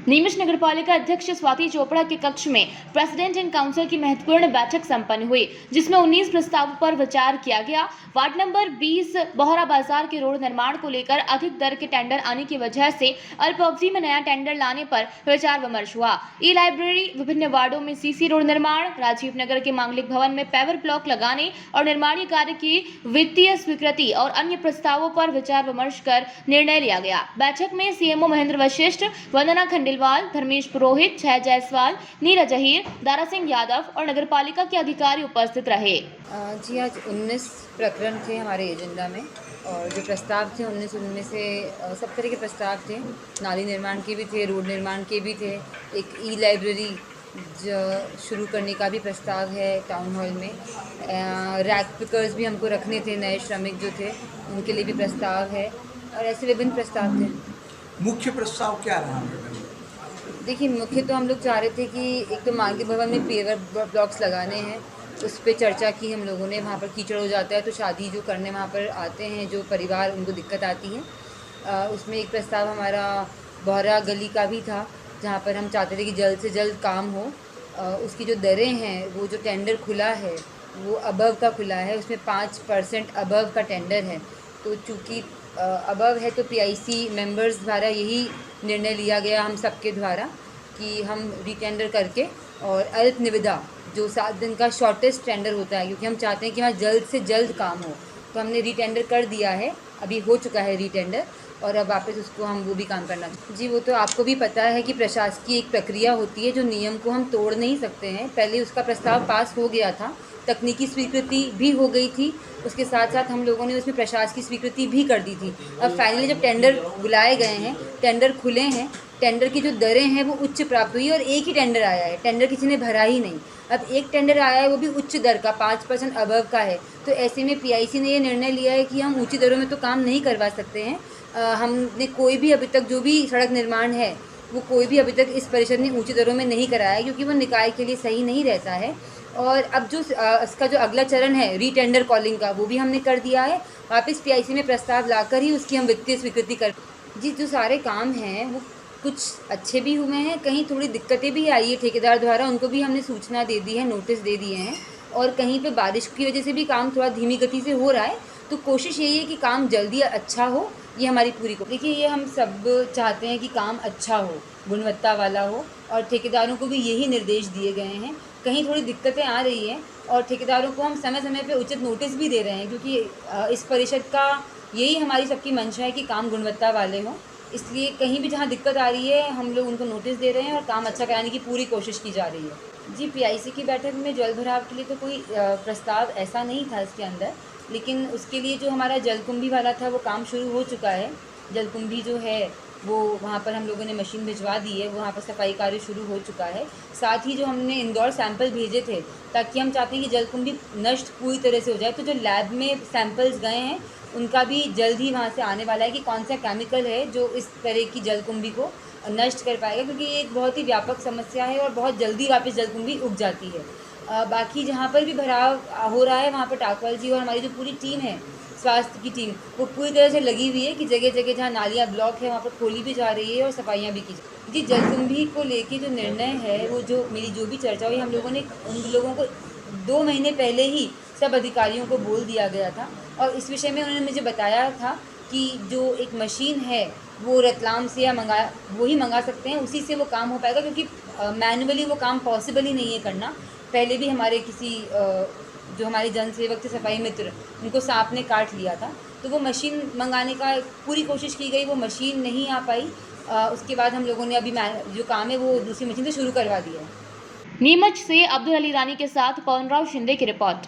नीमच नगरपालिका अध्यक्ष स्वाति चोपड़ा के कक्ष में प्रेसिडेंट एंड काउंसिल की महत्वपूर्ण बैठक संपन्न हुई, जिसमें 19 प्रस्तावों पर विचार किया गया। वार्ड नंबर 20 बोहरा बाजार के रोड निर्माण को लेकर अधिक दर के टेंडर आने की वजह से अल्प अवधि में नया टेंडर लाने पर विचार विमर्श हुआ। ई लाइब्रेरी, विभिन्न वार्डों में सीसी रोड निर्माण, राजीव नगर के मांगलिक भवन में पेवर ब्लॉक लगाने और निर्माणी कार्य की वित्तीय स्वीकृति और अन्य प्रस्तावों पर विचार विमर्श कर निर्णय लिया गया। बैठक में सीएमओ महेंद्र वशिष्ठ, वंदना खंडेलवाल, धर्मेश पुरोहित, जय जायसवाल, नीरज अहीर, दारा सिंह यादव और नगरपालिका के अधिकारी उपस्थित रहे। जी, आज 19 प्रकरण थे हमारे एजेंडा में और जो प्रस्ताव थे 19 उनमें से सब तरह के प्रस्ताव थे। नाली निर्माण के भी थे, रोड निर्माण के भी थे, एक ई लाइब्रेरी शुरू करने का भी प्रस्ताव है टाउन हॉल में। रैक पिकर्स भी हमको रखने थे, नए श्रमिक जो थे उनके लिए भी प्रस्ताव है और ऐसे विभिन्न प्रस्ताव थे। मुख्य प्रस्ताव क्या रहा? देखिए, मुख्य तो हम लोग चाह रहे थे कि एक तो मांगलिक भवन में पेवर ब्लॉक्स लगाने हैं, उस पर चर्चा की हम लोगों ने। वहाँ पर कीचड़ हो जाता है तो शादी जो करने वहाँ पर आते हैं जो परिवार, उनको दिक्कत आती है। उसमें एक प्रस्ताव हमारा बोहरा गली का भी था, जहाँ पर हम चाहते थे कि जल्द से जल्द काम हो। उसकी जो दरें हैं, वो जो टेंडर खुला है वो अबव का खुला है, उसमें 5% अबव का टेंडर है। तो चूँकि अबव है तो पीआईसी मेंबर्स द्वारा यही निर्णय लिया गया हम सबके द्वारा कि हम रीटेंडर करके और अल्प निविदा जो 7 दिन का शॉर्टेस्ट टेंडर होता है, क्योंकि हम चाहते हैं कि वहाँ जल्द से जल्द काम हो, तो हमने रीटेंडर कर दिया है। अभी हो चुका है रीटेंडर और अब वापस उसको हम वो भी काम करना। जी, वो तो आपको भी पता है कि प्रशासकीय एक प्रक्रिया होती है जो नियम को हम तोड़ नहीं सकते हैं। पहले उसका प्रस्ताव पास हो गया था, तकनीकी स्वीकृति भी हो गई थी, उसके साथ साथ हम लोगों ने उसमें प्रशासन की स्वीकृति भी कर दी थी। अब फाइनली जब टेंडर बुलाए गए हैं, टेंडर खुले हैं, टेंडर की जो दरें हैं वो उच्च प्राप्त हुई और एक ही टेंडर आया है, टेंडर किसी ने भरा ही नहीं। अब एक टेंडर आया है वो भी उच्च दर का, 5% अबव का है। तो ऐसे में पीआईसी ने ये निर्णय लिया है कि हम ऊँची दरों में तो काम नहीं करवा सकते हैं। हमने कोई भी अभी तक जो भी सड़क निर्माण है वो कोई भी अभी तक इस परिषद ने ऊँची दरों में नहीं कराया है, क्योंकि वो निकाय के लिए सही नहीं रहता है। और अब जो इसका जो अगला चरण है रीटेंडर कॉलिंग का, वो भी हमने कर दिया है। वापस पीआईसी में प्रस्ताव लाकर ही उसकी हम वित्तीय स्वीकृति कर। जी, जो सारे काम हैं वो कुछ अच्छे भी हुए हैं, कहीं थोड़ी दिक्कतें भी आई है ठेकेदार द्वारा, उनको भी हमने सूचना दे दी है, नोटिस दे दिए हैं। और कहीं पे बारिश की वजह से भी काम थोड़ा धीमी गति से हो रहा है, तो कोशिश यही है कि काम जल्दी अच्छा हो, ये हमारी पूरी कोशिश। देखिए, ये हम सब चाहते हैं कि काम अच्छा हो, गुणवत्ता वाला हो, और ठेकेदारों को भी यही निर्देश दिए गए हैं। कहीं थोड़ी दिक्कतें आ रही हैं और ठेकेदारों को हम समय समय पे उचित नोटिस भी दे रहे हैं, क्योंकि इस परिषद का यही हमारी सबकी मंशा है कि काम गुणवत्ता वाले हों। इसलिए कहीं भी जहाँ दिक्कत आ रही है हम लोग उनको नोटिस दे रहे हैं और काम अच्छा कराने की पूरी कोशिश की जा रही है। जी, पीआईसी की बैठक में जल भराव के लिए तो कोई प्रस्ताव ऐसा नहीं था इसके अंदर, लेकिन उसके लिए जो हमारा जलकुंभी वाला था वो काम शुरू हो चुका है। जलकुंभी जो है वो वहाँ पर हम लोगों ने मशीन भिजवा दी है, वहाँ पर सफाई कार्य शुरू हो चुका है। साथ ही जो हमने इंदौर सैंपल भेजे थे, ताकि हम चाहते हैं कि जलकुंभी नष्ट पूरी तरह से हो जाए, तो जो लैब में सैंपल्स गए हैं उनका भी जल्द ही वहाँ से आने वाला है कि कौन सा केमिकल है जो इस तरह की जलकुंभी को नष्ट कर पाएगा, क्योंकि ये एक बहुत ही व्यापक समस्या है और बहुत जल्दी वापस जलकुंभी उग जाती है। बाकी जहाँ पर भी भराव हो रहा है वहाँ पर टाकवाल जी और हमारी जो पूरी टीम है, स्वास्थ्य की टीम, वो पूरी तरह से लगी हुई है कि जगह जगह जहाँ नालियाँ ब्लॉक है वहाँ पर खोली भी जा रही है और सफाइयाँ भी की जा। जी, जलकुंभी को लेके जो निर्णय है, वो जो मेरी जो भी चर्चा हुई, हम लोगों ने उन लोगों को 2 महीने पहले ही सब अधिकारियों को बोल दिया गया था और इस विषय में उन्होंने मुझे बताया था कि जो एक मशीन है वो रतलाम से या वही मंगा सकते हैं, उसी से वो काम हो पाएगा, क्योंकि मैनुअली वो काम पॉसिबल ही नहीं है करना। पहले भी हमारे किसी जो हमारे जनसेवक थे, सफाई मित्र, उनको सांप ने काट लिया था, तो वो मशीन मंगाने का पूरी कोशिश की गई, वो मशीन नहीं आ पाई। उसके बाद हम लोगों ने अभी जो काम है वो दूसरी मशीन से शुरू करवा दिया है। नीमच से अब्दुल अली रानी के साथ पवन राव शिंदे की रिपोर्ट।